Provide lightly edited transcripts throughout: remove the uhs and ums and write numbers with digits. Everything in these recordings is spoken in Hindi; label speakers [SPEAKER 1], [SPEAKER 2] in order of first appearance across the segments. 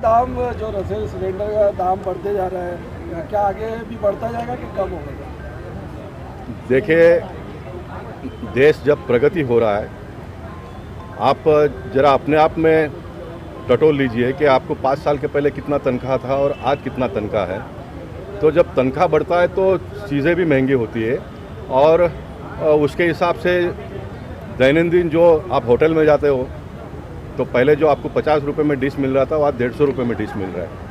[SPEAKER 1] दाम जो रसोई सिलेंडर का दाम बढ़ते जा रहा है, क्या आगे भी बढ़ता जाएगा कि कम होगा?
[SPEAKER 2] देखिए, देश जब प्रगति हो रहा है, आप जरा अपने आप में टटोल लीजिए कि आपको 5 साल के पहले कितना तनख्वाह था और आज कितना तनख्वाह है। तो जब तनख्वाह बढ़ता है तो चीज़ें भी महंगी होती है और उसके हिसाब से दैनंदिन जो आप होटल में जाते हो तो पहले जो आपको 50 रुपये में डिश मिल रहा था वो आज 150 रुपये में डिश मिल रहा है।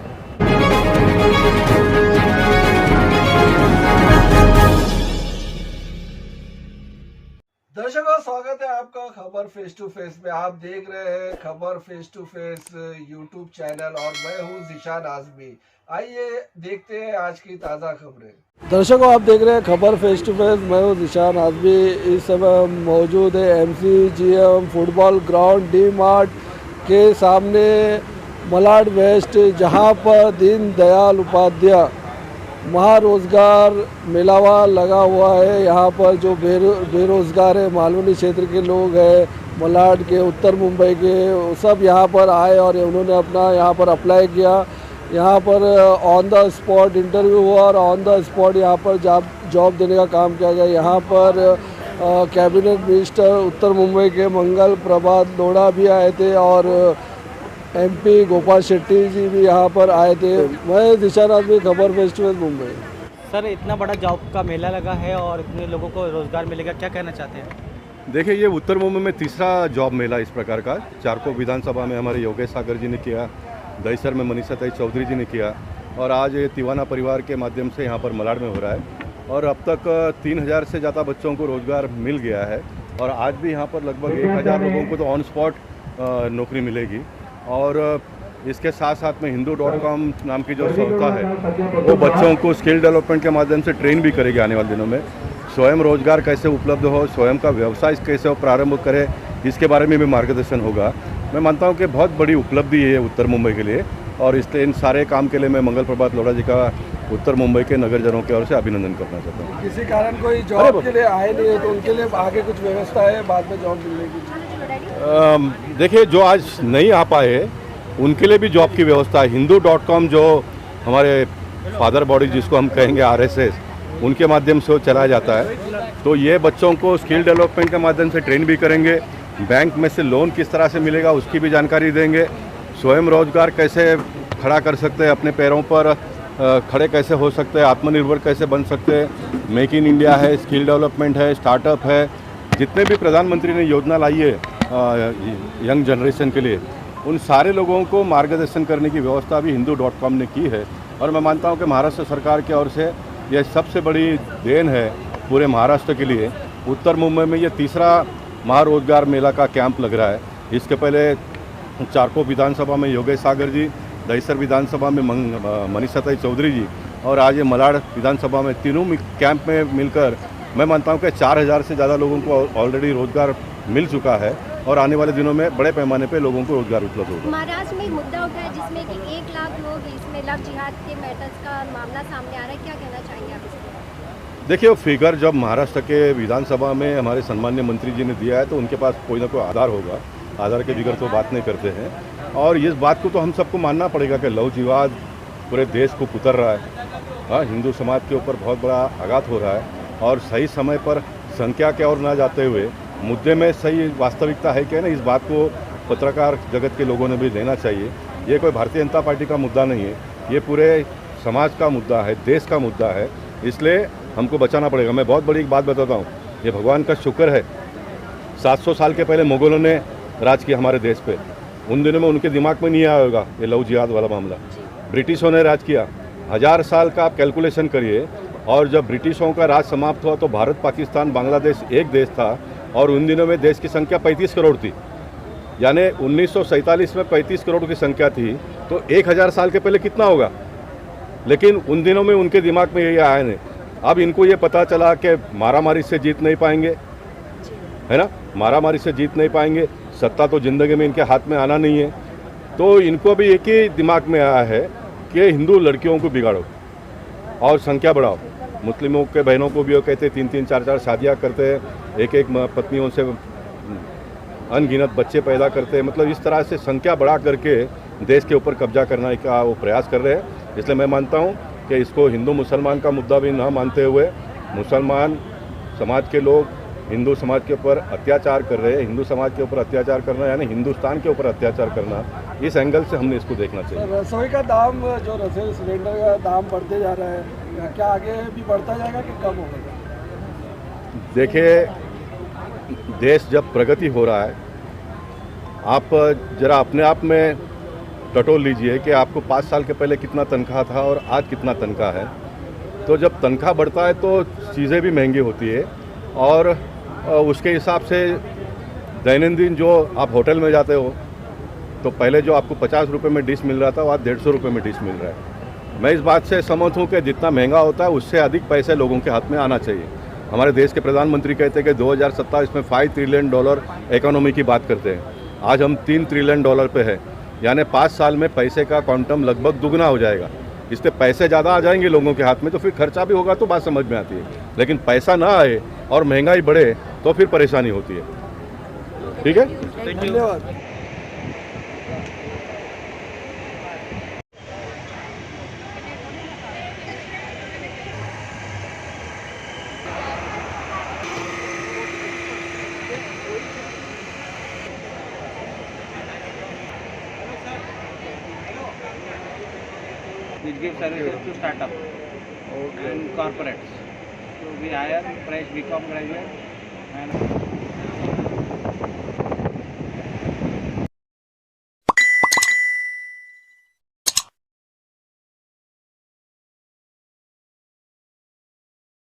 [SPEAKER 1] दर्शकों, स्वागत है आपका खबर फेस टू फेस में। आप देख रहे हैं खबर face to face YouTube channel और मैं हूं ज़ीशान आज़मी। आइए देखते हैं आज की ताज़ा खबरें। दर्शकों, आप देख रहे हैं खबर फेस टू फेस, मैं हूं ज़ीशान आज़मी। इस समय मौजूद है MCGM football ground D mart के सामने मलाड वेस्ट, जहां पर दीन दयाल उपाध्याय महारोजगार मेलावा लगा हुआ है। यहाँ पर जो बेरोजगार है, मालवनी क्षेत्र के लोग हैं, मलाड के, उत्तर मुंबई के, सब यहाँ पर आए और उन्होंने अपना यहाँ पर अप्लाई किया। यहाँ पर ऑन द स्पॉट इंटरव्यू हुआ और ऑन द स्पॉट यहाँ पर जॉब देने का काम किया गया। यहाँ पर कैबिनेट मिनिस्टर उत्तर मुंबई के मंगल प्रभात लोढ़ा भी आए थे और MP गोपाल शेट्टी जी भी यहाँ पर आए थे। मैं ज़ीशान आज़मी, खबर फेस्टिवल मुंबई।
[SPEAKER 3] सर, इतना बड़ा जॉब का मेला लगा है और इतने लोगों को रोज़गार मिलेगा, क्या कहना चाहते हैं?
[SPEAKER 2] देखिए, ये उत्तर मुंबई में तीसरा जॉब मेला इस प्रकार का। चारकोप विधानसभा में हमारे योगेश सागर जी ने किया, दहीसर में मनीषा चौधरी जी ने किया और आज ये तिवाना परिवार के माध्यम से यहाँ पर मलाड में हो रहा है। और अब तक 3000 से ज़्यादा बच्चों को रोज़गार मिल गया है और आज भी यहाँ पर लगभग 1000 लोगों को तो ऑन स्पॉट नौकरी मिलेगी। और इसके साथ साथ में hindu.com नाम की जो संस्था है वो बच्चों को स्किल डेवलपमेंट के माध्यम से ट्रेन भी करेगी आने वाले दिनों में। स्वयं रोजगार कैसे उपलब्ध हो, स्वयं का व्यवसाय कैसे वो प्रारंभ करे, इसके बारे में भी मार्गदर्शन होगा। मैं मानता हूँ कि बहुत बड़ी उपलब्धि है उत्तर मुंबई के लिए और इसलिए इन सारे काम के लिए मैं मंगल प्रभात लोढ़ा जी का उत्तर मुंबई के नगरजनों की ओर से अभिनंदन करना चाहता हूँ।
[SPEAKER 1] किसी कारण कोई जॉब के लिए आए नहीं है तो उनके लिए आगे कुछ व्यवस्था है बाद में जॉब मिलने की?
[SPEAKER 2] देखिए, जो आज नहीं आ पाए उनके लिए भी जॉब की व्यवस्था है। hindu.com जो हमारे फादर बॉडी जिसको हम कहेंगे RSS, उनके माध्यम से वो चलाया जाता है। तो ये बच्चों को स्किल डेवलपमेंट के माध्यम से ट्रेन भी करेंगे, बैंक में से लोन किस तरह से मिलेगा उसकी भी जानकारी देंगे, स्वयं रोजगार कैसे खड़ा कर सकते हैं, अपने पैरों पर खड़े कैसे हो सकते हैं, आत्मनिर्भर कैसे बन सकते हैं। मेक इन इंडिया है, स्किल डेवलपमेंट है, स्टार्टअप है, जितने भी प्रधानमंत्री ने योजना लाई है यंग जनरेशन के लिए, उन सारे लोगों को मार्गदर्शन करने की व्यवस्था भी hindu.com ने की है। और मैं मानता हूं कि महाराष्ट्र सरकार की ओर से यह सबसे बड़ी देन है पूरे महाराष्ट्र के लिए। उत्तर मुंबई में ये तीसरा महारोजगार मेला का कैंप लग रहा है। इसके पहले चारकोप विधानसभा में योगेश सागर जी, दहीसर विधानसभा में मनीषा चौधरी जी और आज ये मलाड विधानसभा में, तीनों कैंप में मिलकर मैं मानता हूँ कि 4000 से ज़्यादा लोगों को ऑलरेडी रोजगार मिल चुका है और आने वाले दिनों में बड़े पैमाने पे लोगों को रोजगार उपलब्ध होगा।
[SPEAKER 4] महाराष्ट्र में एक मुद्दा उठा है जिसमें कि 1 लाख लोग इसमें लव जिहाद के मैटर्स का मामला सामने आ रहा है, क्या कहना चाहेंगे आप इसमें?
[SPEAKER 2] देखिए, वो फिगर जब महाराष्ट्र के विधानसभा में हमारे सम्मान्य मंत्री जी ने दिया है तो उनके पास कोई ना कोई आधार होगा। आधार के बिगड़ तो बात नहीं करते हैं और इस बात को तो हम सबको मानना पड़ेगा कि लव जिहाद पूरे देश को कुतर रहा है। हाँ, हिंदू समाज के ऊपर बहुत बड़ा आघात हो रहा है और सही समय पर संख्या के ओर ना जाते हुए मुद्दे में सही वास्तविकता है क्या ना, इस बात को पत्रकार जगत के लोगों ने भी लेना चाहिए। ये कोई भारतीय जनता पार्टी का मुद्दा नहीं है, ये पूरे समाज का मुद्दा है, देश का मुद्दा है, इसलिए हमको बचाना पड़ेगा। मैं बहुत बड़ी एक बात बताता हूँ, ये भगवान का शुक्र है 700 साल के पहले मुगलों ने राज किया हमारे देश पे। उन दिनों में उनके दिमाग में नहीं आया होगा ये लव जिहाद वाला मामला। ब्रिटिशों ने राज किया, 1000 साल का आप कैलकुलेशन करिए। और जब ब्रिटिशों का राज समाप्त हुआ तो भारत, पाकिस्तान, बांग्लादेश एक देश था और उन दिनों में देश की संख्या 35 करोड़ थी। यानी 1947 में 35 करोड़ की संख्या थी तो 1000 साल के पहले कितना होगा। लेकिन उन दिनों में उनके दिमाग में यही आया नहीं। अब इनको ये पता चला कि मारामारी से जीत नहीं पाएंगे, है ना, मारामारी से जीत नहीं पाएंगे, सत्ता तो ज़िंदगी में इनके हाथ में आना नहीं है। तो इनको भी एक ही दिमाग में आया है कि हिंदू लड़कियों को बिगाड़ो और संख्या बढ़ाओ। मुस्लिमों के बहनों को भी वो कहते 3-3, 4-4 शादियाँ करते हैं, एक पत्नियों से अनगिनत बच्चे पैदा करते हैं। मतलब इस तरह से संख्या बढ़ा करके देश के ऊपर कब्जा करने का वो प्रयास कर रहे हैं। इसलिए मैं मानता हूँ कि इसको हिंदू मुसलमान का मुद्दा भी ना मानते हुए मुसलमान समाज के लोग हिंदू समाज के ऊपर अत्याचार कर रहे हैं, हिंदू समाज के ऊपर अत्याचार करना यानी हिंदुस्तान के ऊपर अत्याचार करना, इस एंगल से हमने इसको देखना चाहिए।
[SPEAKER 1] रसोई का दाम, जो रसोई सिलेंडर का दाम बढ़ते जा रहा है, क्या आगे भी बढ़ता जाएगा कि कम होगा?
[SPEAKER 2] देखिए, देश जब प्रगति हो रहा है, आप जरा अपने आप में टटोल लीजिए कि आपको 5 साल के पहले कितना तनख्वाह था और आज कितना तनख्वाह है। तो जब तनख्वाह बढ़ता है तो चीज़ें भी महंगी होती है और उसके हिसाब से दैनंदिन जो आप होटल में जाते हो तो पहले जो आपको 50 रुपये में डिश मिल रहा था वो आज 150 रुपये में डिश मिल रहा है। मैं इस बात से सहमत हूँ कि जितना महंगा होता है उससे अधिक पैसे लोगों के हाथ में आना चाहिए। हमारे देश के प्रधानमंत्री कहते हैं कि 2027 में $5 ट्रिलियन इकोनॉमी की बात करते हैं। आज हम $3 ट्रिलियन पे है, यानी 5 साल में पैसे का क्वांटम लगभग दुगना हो जाएगा। इससे पैसे ज़्यादा आ जाएंगे लोगों के हाथ में तो फिर खर्चा भी होगा तो बात समझ में आती है, लेकिन पैसा ना आए और महंगाई बढ़े तो फिर परेशानी होती है। ठीक है,
[SPEAKER 1] धन्यवाद।
[SPEAKER 5] Which gives services to startup and corporates. So we hire fresh BCom graduate and